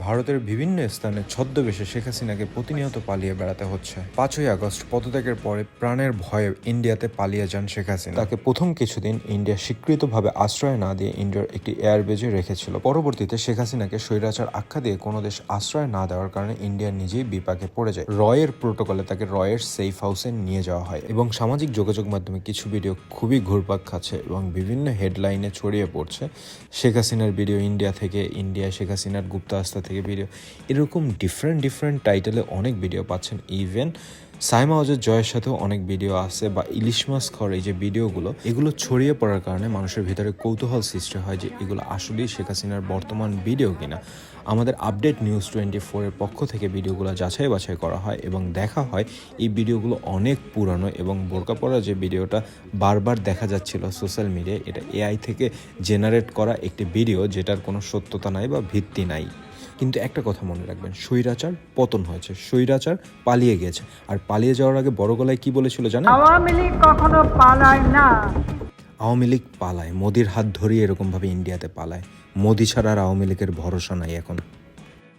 ভারতের বিভিন্ন স্থানে ছদ্মবেশে শেখ হাসিনাকে প্রতিনিয়ত পালিয়ে বেড়াতে হচ্ছে। 5ই আগস্ট পদত্যাগের পরে প্রাণের ভয়ে ইন্ডিয়াতে পালিয়ে যান শেখ হাসিনা। তাকে প্রথম কিছুদিন ইন্ডিয়া স্বীকৃতভাবে আশ্রয় না দিয়ে ইন্ডিয়ার একটি এয়ারবেজে রেখেছিল। পরবর্তীতে শেখ হাসিনাকে স্বৈরাচার আখ্যা দিয়ে কোনো দেশ আশ্রয় না দেওয়ার কারণে ইন্ডিয়া নিজেই বিপাকে পড়ে যায়। রয়ের প্রোটোকলে তাকে রয়ের সেফ হাউসে নিয়ে যাওয়া হয় এবং সামাজিক যোগাযোগ মাধ্যমে কিছু ভিডিও খুবই ঘুরপাক খাচ্ছে এবং বিভিন্ন হেডলাইনে ছড়িয়ে পড়ছে। শেখ হাসিনার ভিডিও ইন্ডিয়া থেকে, ইন্ডিয়া শেখ হাসিনার গুপ্তাস্তা থেকে ভিডিও, এরকম ডিফারেন্ট টাইটেলে অনেক ভিডিও পাচ্ছেন। ইভেন সাইমা ওয়াজেদ জয়ের সাথেও অনেক ভিডিও আছে বা ইলিশ মাছ খাওয়ার এই যে ভিডিওগুলো, এগুলো ছড়িয়ে পড়ার কারণে মানুষের ভিতরে কৌতূহল সৃষ্টি হয় যে এগুলো আসলেই শেখ হাসিনার বর্তমান ভিডিও কিনা। আমাদের আপডেট নিউজ 24-এর পক্ষ থেকে ভিডিওগুলো যাচাই বাছাই করা হয় এবং দেখা হয় এই ভিডিওগুলো অনেক পুরানো এবং বোরকা পরা যে ভিডিওটা বারবার দেখা যাচ্ছিল সোশ্যাল মিডিয়ায়, এটা এআই থেকে জেনারেট করা একটি ভিডিও যেটার কোনো সত্যতা নাই বা ভিত্তি নাই। কিন্তু একটা কথা মনে রাখবেন, স্বৈরাচার পতন হয়েছে, স্বৈরাচার পালিয়ে গেছে। আর পালিয়ে যাওয়ার আগে বড় গলায় কি বলেছিল জানেন? আওয়ামী লীগ কখনো পালায় না। আওয়ামী লীগ পালায়, মোদির হাত ধরিয়ে এরকমভাবে ইন্ডিয়াতে পালায়। মোদি ছাড়া আর আওয়ামী লীগের ভরসা নাই এখন।